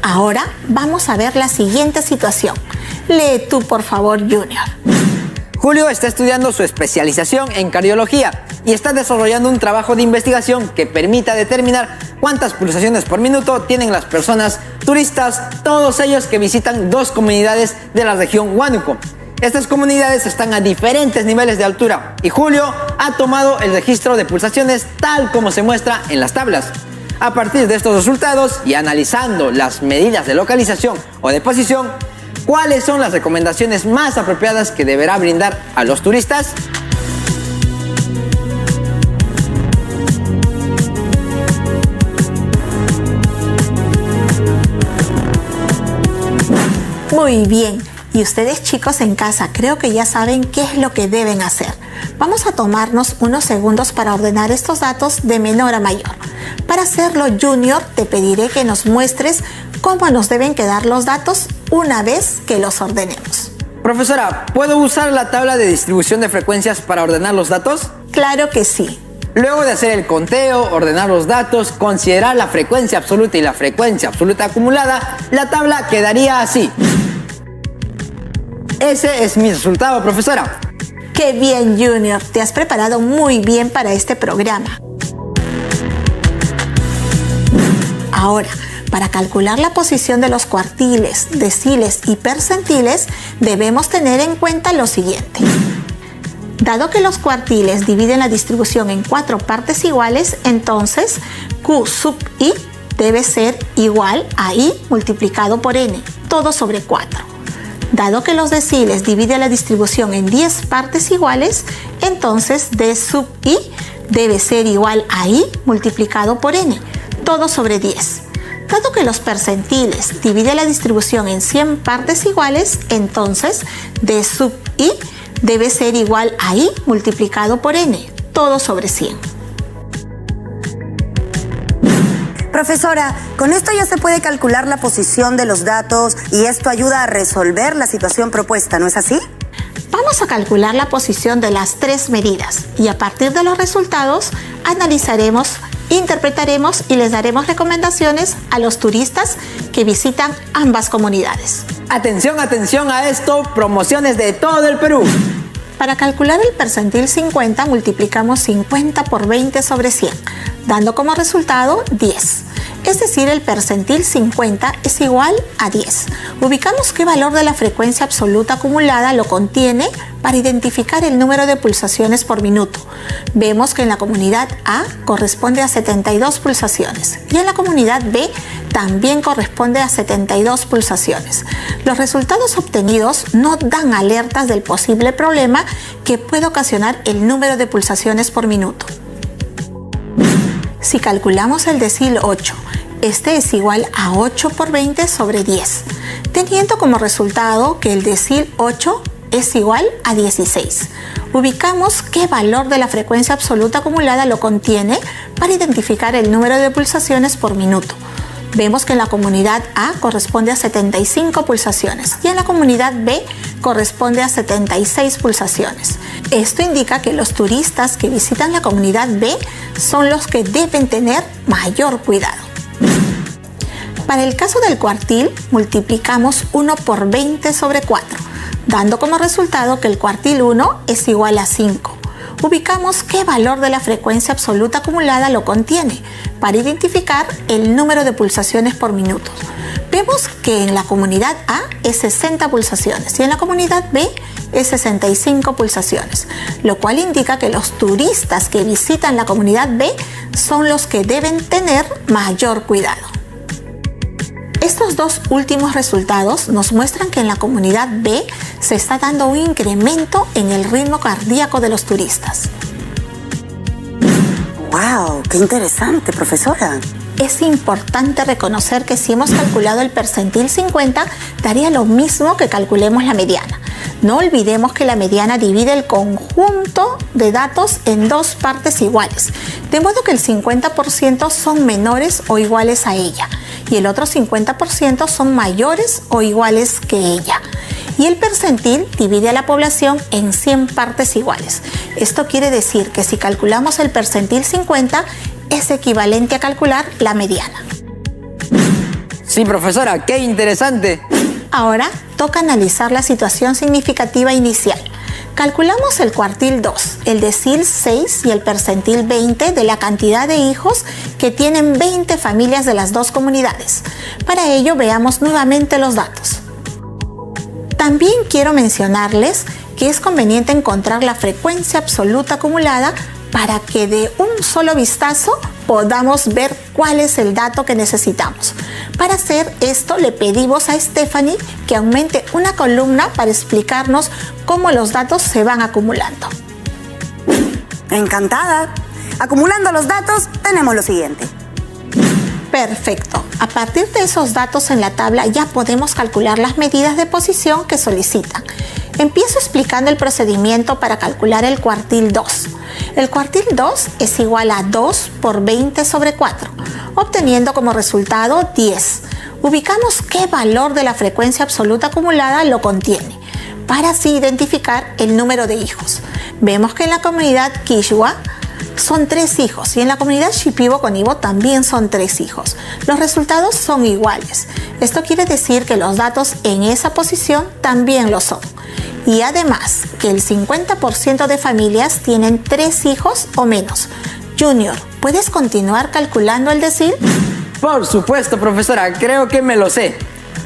Speaker 5: Ahora vamos a ver la siguiente situación. Lee tú, por favor, Junior.
Speaker 2: Julio está estudiando su especialización en cardiología y está desarrollando un trabajo de investigación que permita determinar cuántas pulsaciones por minuto tienen las personas turistas, todos ellos que visitan 2 comunidades de la región Huánuco. Estas comunidades están a diferentes niveles de altura y Julio ha tomado el registro de pulsaciones tal como se muestra en las tablas. A partir de estos resultados y analizando las medidas de localización o de posición, ¿Cuáles son las recomendaciones más apropiadas que deberá brindar a los turistas?
Speaker 5: Muy bien, y ustedes chicos en casa creo que ya saben qué es lo que deben hacer. Vamos a tomarnos unos segundos para ordenar estos datos de menor a mayor. Para hacerlo, Junior, te pediré que nos muestres cómo nos deben quedar los datos una vez que los ordenemos.
Speaker 2: Profesora, ¿puedo usar la tabla de distribución de frecuencias para ordenar los datos?
Speaker 5: Claro que sí.
Speaker 2: Luego de hacer el conteo, ordenar los datos, considerar la frecuencia absoluta y la frecuencia absoluta acumulada, la tabla quedaría así. Ese es mi resultado, profesora.
Speaker 5: ¡Qué bien, Junior! Te has preparado muy bien para este programa. Ahora, para calcular la posición de los cuartiles, deciles y percentiles, debemos tener en cuenta lo siguiente. Dado que los cuartiles dividen la distribución en 4 partes iguales, entonces Q sub I debe ser igual a I multiplicado por N, todo sobre 4. Dado que los deciles dividen la distribución en 10 partes iguales, entonces D sub I debe ser igual a I multiplicado por N, todo sobre 10. Dado que los percentiles dividen la distribución en 100 partes iguales, entonces D sub I debe ser igual a I multiplicado por N, todo sobre 100.
Speaker 3: Profesora, con esto ya se puede calcular la posición de los datos y esto ayuda a resolver la situación propuesta, ¿no es así?
Speaker 5: Vamos a calcular la posición de las 3 medidas y a partir de los resultados analizaremos, interpretaremos y les daremos recomendaciones a los turistas que visitan ambas comunidades.
Speaker 2: Atención, atención a esto, promociones de todo el Perú.
Speaker 5: Para calcular el percentil 50 multiplicamos 50 por 20 sobre 100, dando como resultado 10. Es decir, el percentil 50 es igual a 10. Ubicamos qué valor de la frecuencia absoluta acumulada lo contiene para identificar el número de pulsaciones por minuto. Vemos que en la comunidad A corresponde a 72 pulsaciones y en la comunidad B también corresponde a 72 pulsaciones. Los resultados obtenidos no dan alertas del posible problema que puede ocasionar el número de pulsaciones por minuto. Si calculamos el decil 8, este es igual a 8 por 20 sobre 10, teniendo como resultado que el decil 8 es igual a 16. Ubicamos qué valor de la frecuencia absoluta acumulada lo contiene para identificar el número de pulsaciones por minuto. Vemos que en la comunidad A corresponde a 75 pulsaciones y en la comunidad B corresponde a 76 pulsaciones. Esto indica que los turistas que visitan la comunidad B son los que deben tener mayor cuidado. Para el caso del cuartil, multiplicamos 1 por 20 sobre 4, dando como resultado que el cuartil 1 es igual a 5. Ubicamos qué valor de la frecuencia absoluta acumulada lo contiene para identificar el número de pulsaciones por minuto. Vemos que en la comunidad A es 60 pulsaciones y en la comunidad B es 65 pulsaciones, lo cual indica que los turistas que visitan la comunidad B son los que deben tener mayor cuidado. Estos dos últimos resultados nos muestran que en la comunidad B se está dando un incremento en el ritmo cardíaco de los turistas.
Speaker 3: ¡Wow! ¡Qué interesante, profesora!
Speaker 5: Es importante reconocer que si hemos calculado el percentil 50, daría lo mismo que calculemos la mediana. No olvidemos que la mediana divide el conjunto de datos en 2 partes iguales, de modo que el 50% son menores o iguales a ella y el otro 50% son mayores o iguales que ella. Y el percentil divide a la población en 100 partes iguales. Esto quiere decir que si calculamos el percentil 50, es equivalente a calcular la mediana.
Speaker 2: Sí, profesora, qué interesante.
Speaker 5: Ahora toca analizar la situación significativa inicial. Calculamos el cuartil 2, el decil 6 y el percentil 20 de la cantidad de hijos que tienen 20 familias de las dos comunidades. Para ello veamos nuevamente los datos. También quiero mencionarles que es conveniente encontrar la frecuencia absoluta acumulada para que de un solo vistazo podamos ver cuál es el dato que necesitamos. Para hacer esto le pedimos a Stephanie que aumente una columna para explicarnos cómo los datos se van acumulando.
Speaker 3: Encantada. Acumulando los datos, tenemos lo siguiente.
Speaker 5: Perfecto. A partir de esos datos en la tabla ya podemos calcular las medidas de posición que solicitan. Empiezo explicando el procedimiento para calcular el cuartil 2. El cuartil 2 es igual a 2 por 20 sobre 4, obteniendo como resultado 10. Ubicamos qué valor de la frecuencia absoluta acumulada lo contiene, para así identificar el número de hijos. Vemos que en la comunidad Quechua son 3 hijos y en la comunidad Shipibo-Conibo también son 3 hijos. Los resultados son iguales. Esto quiere decir que los datos en esa posición también lo son. Y además que el 50% de familias tienen 3 hijos o menos. Junior, ¿puedes continuar calculando el decil?
Speaker 2: Por supuesto, profesora, creo que me lo sé.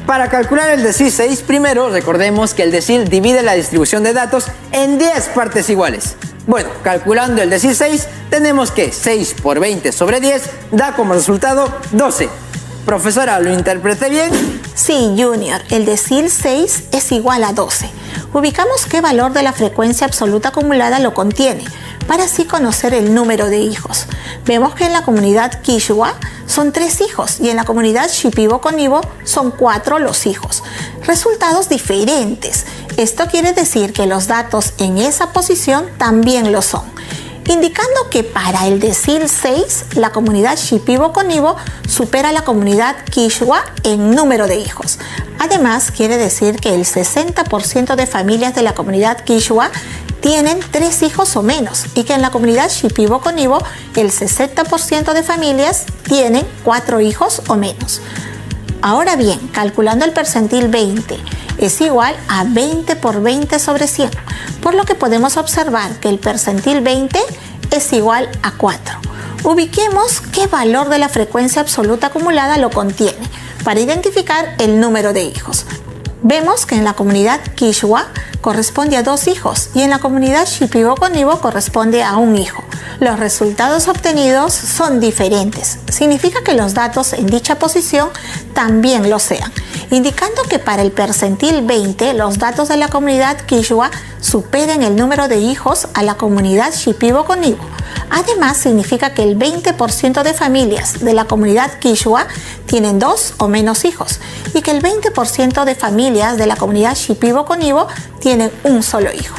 Speaker 2: Para calcular el decil 6, primero recordemos que el decil divide la distribución de datos en 10 partes iguales. Bueno, calculando el decil 6, tenemos que 6 por 20 sobre 10 da como resultado 12. Profesora, ¿lo interpreté bien?
Speaker 5: Sí, Junior, el decil 6 es igual a 12. Ubicamos qué valor de la frecuencia absoluta acumulada lo contiene, para así conocer el número de hijos. Vemos que en la comunidad Quechua son 3 hijos y en la comunidad Shipibo-Conibo son 4 los hijos. Resultados diferentes. Esto quiere decir que los datos en esa posición también lo son, indicando que para el decil 6 la comunidad Shipibo-Conibo supera a la comunidad Quechua en número de hijos. Además, quiere decir que el 60% de familias de la comunidad Quechua tienen 3 hijos o menos y que en la comunidad Shipibo-Conibo el 60% de familias tienen 4 hijos o menos. Ahora bien, calculando el percentil 20 es igual a 20 por 20 sobre 100, por lo que podemos observar que el percentil 20 es igual a 4. Ubiquemos qué valor de la frecuencia absoluta acumulada lo contiene para identificar el número de hijos. Vemos que en la comunidad Quechua corresponde a 2 hijos y en la comunidad Shipibo-Conibo corresponde a 1 hijo. Los resultados obtenidos son diferentes. Significa que los datos en dicha posición también lo sean, indicando que para el percentil 20 los datos de la comunidad Quechua superen el número de hijos a la comunidad Shipibo-Conibo. Además, significa que el 20% de familias de la comunidad Quechua tienen 2 o menos hijos y que el 20% de familias de la comunidad Shipibo-Conibo tienen un solo hijo.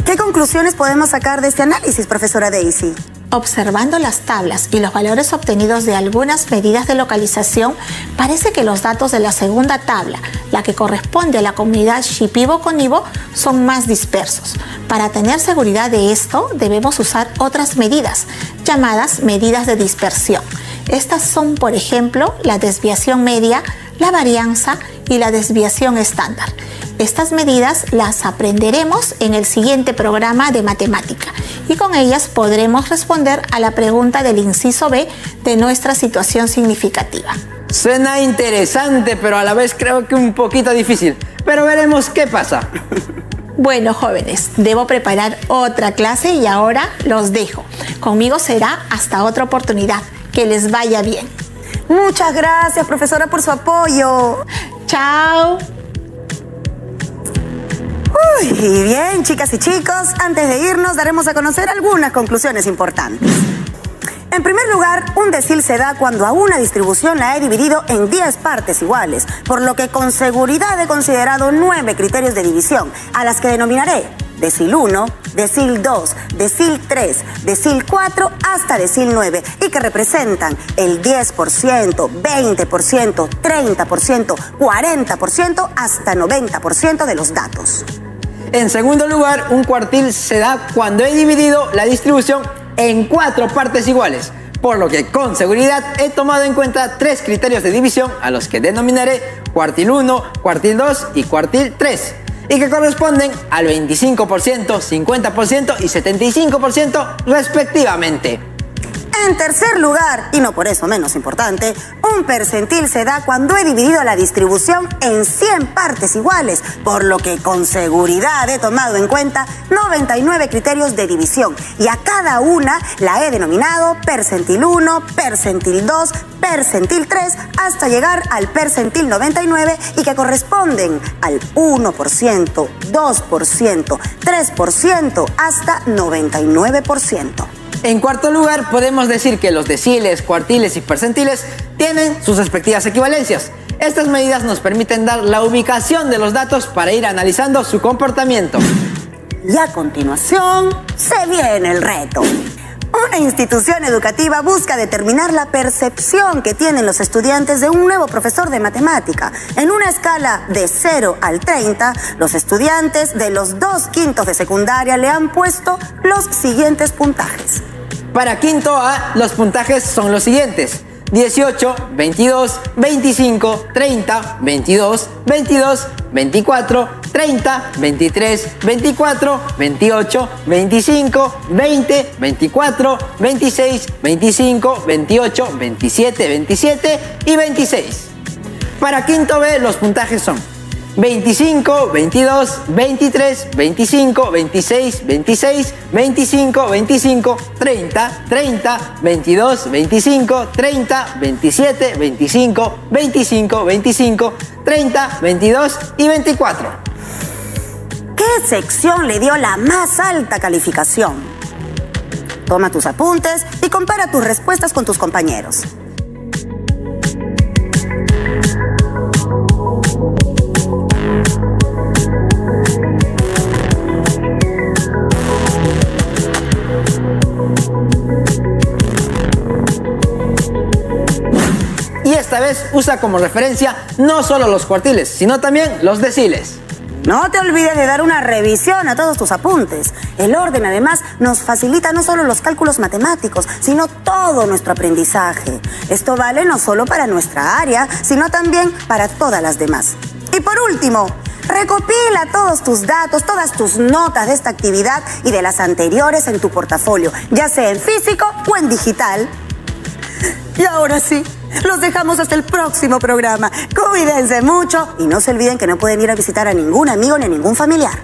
Speaker 3: ¿Qué conclusiones podemos sacar de este análisis, profesora Daisy?
Speaker 5: Observando las tablas y los valores obtenidos de algunas medidas de localización, parece que los datos de la segunda tabla, la que corresponde a la comunidad Shipibo-Conibo, son más dispersos. Para tener seguridad de esto, debemos usar otras medidas, llamadas medidas de dispersión. Estas son, por ejemplo, la desviación media, la varianza y la desviación estándar. Estas medidas las aprenderemos en el siguiente programa de matemática y con ellas podremos responder a la pregunta del inciso B de nuestra situación significativa.
Speaker 2: Suena interesante, pero a la vez creo que un poquito difícil. Pero veremos qué pasa.
Speaker 5: Bueno, jóvenes, debo preparar otra clase y ahora los dejo. Conmigo será hasta otra oportunidad. Que les vaya bien.
Speaker 3: Muchas gracias, profesora, por su apoyo.
Speaker 5: Chao.
Speaker 3: Y bien, chicas y chicos, antes de irnos daremos a conocer algunas conclusiones importantes. En primer lugar, un decil se da cuando a una distribución la he dividido en 10 partes iguales, por lo que con seguridad he considerado 9 criterios de división, a las que denominaré decil 1, decil 2, decil 3, decil 4 hasta decil 9, y que representan el 10%, 20%, 30%, 40% hasta 90% de los datos.
Speaker 2: En segundo lugar, un cuartil se da cuando he dividido la distribución en 4 partes iguales, por lo que con seguridad he tomado en cuenta 3 criterios de división a los que denominaré cuartil 1, cuartil 2 y cuartil 3, y que corresponden al 25%, 50% y 75% respectivamente.
Speaker 3: En tercer lugar, y no por eso menos importante, un percentil se da cuando he dividido la distribución en 100 partes iguales, por lo que con seguridad he tomado en cuenta 99 criterios de división y a cada una la he denominado percentil 1, percentil 2, percentil 3, hasta llegar al percentil 99 y que corresponden al 1%, 2%, 3% hasta 99%.
Speaker 2: En cuarto lugar, podemos decir que los deciles, cuartiles y percentiles tienen sus respectivas equivalencias. Estas medidas nos permiten dar la ubicación de los datos para ir analizando su comportamiento.
Speaker 3: Y a continuación, se viene el reto. Una institución educativa busca determinar la percepción que tienen los estudiantes de un nuevo profesor de matemática. En una escala de 0 al 30, los estudiantes de los 2 quintos de secundaria le han puesto los siguientes puntajes.
Speaker 2: Para quinto A, los puntajes son los siguientes: 18, 22, 25, 30, 22, 22, 24, 30, 23, 24, 28, 25, 20, 24, 26, 25, 28, 27, 27 y 26. Para quinto B, los puntajes son 25, 22, 23, 25, 26, 26, 25, 25, 30, 30, 22, 25, 30, 27, 25, 25, 25, 30, 22 y 24.
Speaker 3: ¿Qué sección le dio la más alta calificación? Toma tus apuntes y compara tus respuestas con tus compañeros.
Speaker 2: Y esta vez usa como referencia no solo los cuartiles, sino también los deciles.
Speaker 3: No te olvides de dar una revisión a todos tus apuntes. El orden, además, nos facilita no solo los cálculos matemáticos, sino todo nuestro aprendizaje. Esto vale no solo para nuestra área, sino también para todas las demás. Y por último, recopila todos tus datos, todas tus notas de esta actividad y de las anteriores en tu portafolio, ya sea en físico o en digital. Y ahora sí, los dejamos hasta el próximo programa. Cuídense mucho y no se olviden que no pueden ir a visitar a ningún amigo ni a ningún familiar.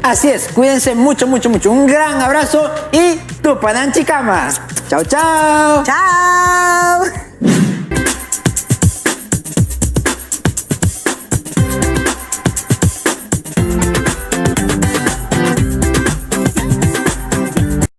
Speaker 2: Así es, cuídense mucho, mucho, mucho. Un gran abrazo y Tupananchikama. Chao, chao.
Speaker 3: ¡Chao!